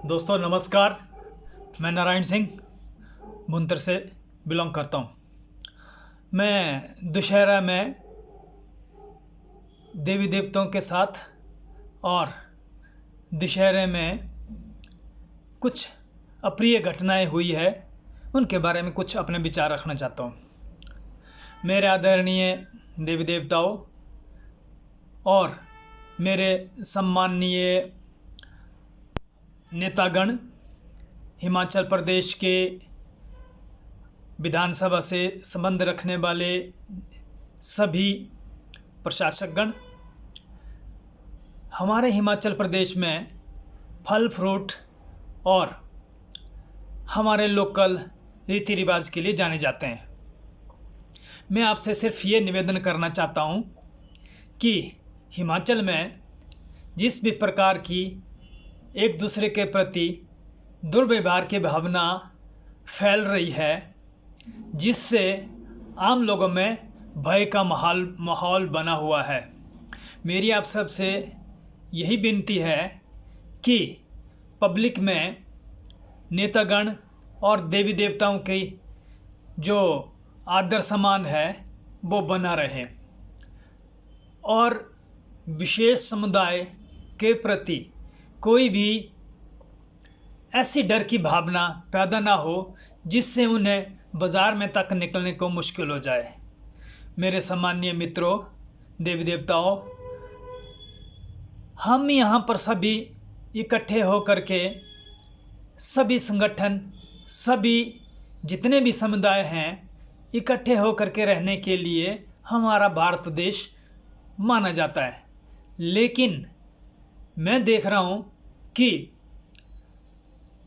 दोस्तों नमस्कार। मैं नारायण सिंह भुंतर से बिलोंग करता हूँ। मैं दशहरा में देवी देवताओं के साथ और दशहरे में कुछ अप्रिय घटनाएं हुई है उनके बारे में कुछ अपने विचार रखना चाहता हूँ। मेरे आदरणीय देवी देवताओं और मेरे सम्माननीय नेतागण, हिमाचल प्रदेश के विधानसभा से संबंध रखने वाले सभी प्रशासकगण, हमारे हिमाचल प्रदेश में फल फ्रूट और हमारे लोकल रीति रिवाज के लिए जाने जाते हैं। मैं आपसे सिर्फ ये निवेदन करना चाहता हूँ कि हिमाचल में जिस भी प्रकार की एक दूसरे के प्रति दुर्व्यवहार की भावना फैल रही है, जिससे आम लोगों में भय का माहौल बना हुआ है, मेरी आप सब से यही विनती है कि पब्लिक में नेतागण और देवी देवताओं की जो आदर सम्मान है वो बना रहे और विशेष समुदाय के प्रति कोई भी ऐसी डर की भावना पैदा ना हो जिससे उन्हें बाज़ार में तक निकलने को मुश्किल हो जाए। मेरे सम्मानीय मित्रों, देवी देवताओं, हम यहाँ पर सभी इकट्ठे होकर के सभी संगठन, सभी जितने भी समुदाय हैं, इकट्ठे होकर के रहने के लिए हमारा भारत देश माना जाता है। लेकिन मैं देख रहा हूँ कि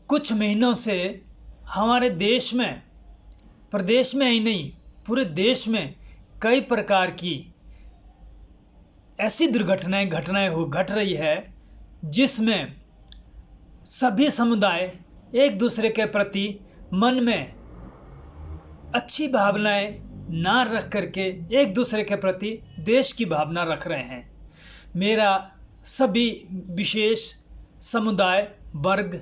कुछ महीनों से हमारे देश में, प्रदेश में ही नहीं पूरे देश में कई प्रकार की ऐसी दुर्घटनाएं घट रही है जिसमें सभी समुदाय एक दूसरे के प्रति मन में अच्छी भावनाएं ना रख करके एक दूसरे के प्रति देश की भावना रख रहे हैं। मेरा सभी विशेष समुदाय वर्ग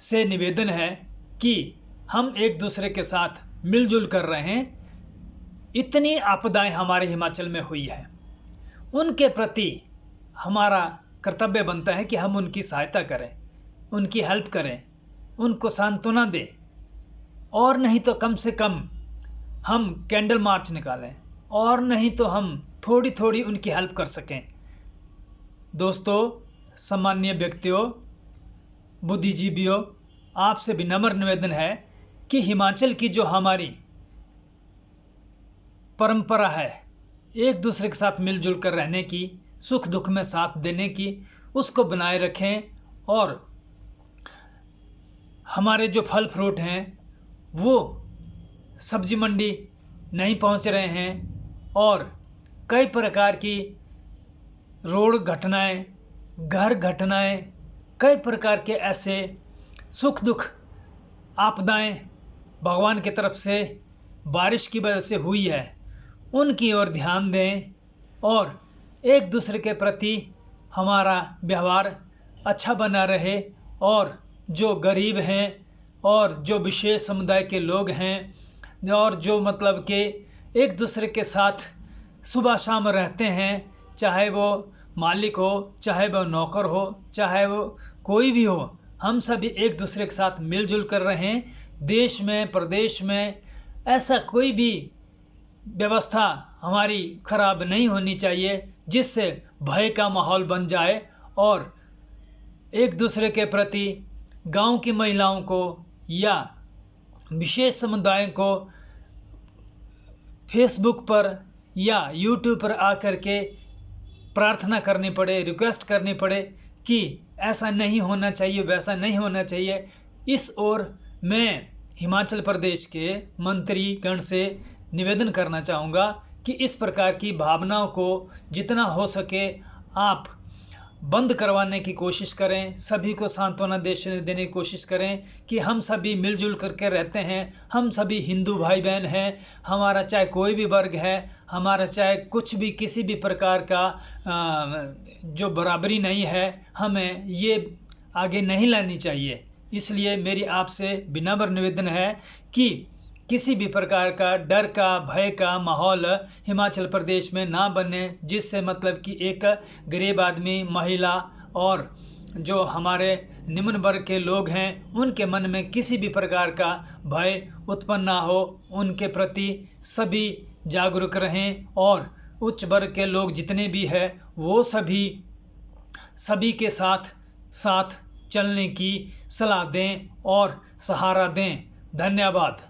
से निवेदन है कि हम एक दूसरे के साथ मिलजुल कर रहे हैं। इतनी आपदाएं हमारे हिमाचल में हुई है, उनके प्रति हमारा कर्तव्य बनता है कि हम उनकी सहायता करें, उनकी हेल्प करें, उनको सांत्वना दें, और नहीं तो कम से कम हम कैंडल मार्च निकालें, और नहीं तो हम थोड़ी थोड़ी उनकी हेल्प कर सकें। दोस्तों, सम्मानीय व्यक्तियों, बुद्धिजीवियों, आपसे विनम्र निवेदन है कि हिमाचल की जो हमारी परंपरा है एक दूसरे के साथ मिलजुल कर रहने की, सुख दुख में साथ देने की, उसको बनाए रखें। और हमारे जो फल फ्रूट हैं वो सब्जी मंडी नहीं पहुंच रहे हैं और कई प्रकार की रोड घटनाएं, घर घटनाएं, कई प्रकार के ऐसे सुख दुख आपदाएं भगवान की तरफ से बारिश की वजह से हुई है, उनकी ओर ध्यान दें और एक दूसरे के प्रति हमारा व्यवहार अच्छा बना रहे। और जो गरीब हैं और जो विशेष समुदाय के लोग हैं और जो मतलब कि एक दूसरे के साथ सुबह शाम रहते हैं, चाहे वो मालिक हो, चाहे वो नौकर हो, चाहे वो कोई भी हो, हम सभी एक दूसरे के साथ मिलजुल कर रहें। देश में, प्रदेश में ऐसा कोई भी व्यवस्था हमारी खराब नहीं होनी चाहिए जिससे भय का माहौल बन जाए और एक दूसरे के प्रति गांव की महिलाओं को या विशेष समुदाय को फेसबुक पर या यूट्यूब पर आकर के प्रार्थना करनी पड़े, रिक्वेस्ट करनी पड़े कि ऐसा नहीं होना चाहिए, वैसा नहीं होना चाहिए। इस ओर मैं हिमाचल प्रदेश के मंत्रीगण से निवेदन करना चाहूँगा कि इस प्रकार की भावनाओं को जितना हो सके आप बंद करवाने की कोशिश करें, सभी को सांत्वना देने की कोशिश करें कि हम सभी मिलजुल करके रहते हैं, हम सभी हिंदू भाई बहन हैं। हमारा चाहे कोई भी वर्ग है, हमारा चाहे कुछ भी किसी भी प्रकार का जो बराबरी नहीं है, हमें ये आगे नहीं लानी चाहिए। इसलिए मेरी आपसे विनम्र निवेदन है कि किसी भी प्रकार का डर का, भय का माहौल हिमाचल प्रदेश में ना बने, जिससे मतलब कि एक गरीब आदमी, महिला और जो हमारे निम्न वर्ग के लोग हैं उनके मन में किसी भी प्रकार का भय उत्पन्न ना हो। उनके प्रति सभी जागरूक रहें और उच्च वर्ग के लोग जितने भी हैं वो सभी के साथ साथ चलने की सलाह दें और सहारा दें। धन्यवाद।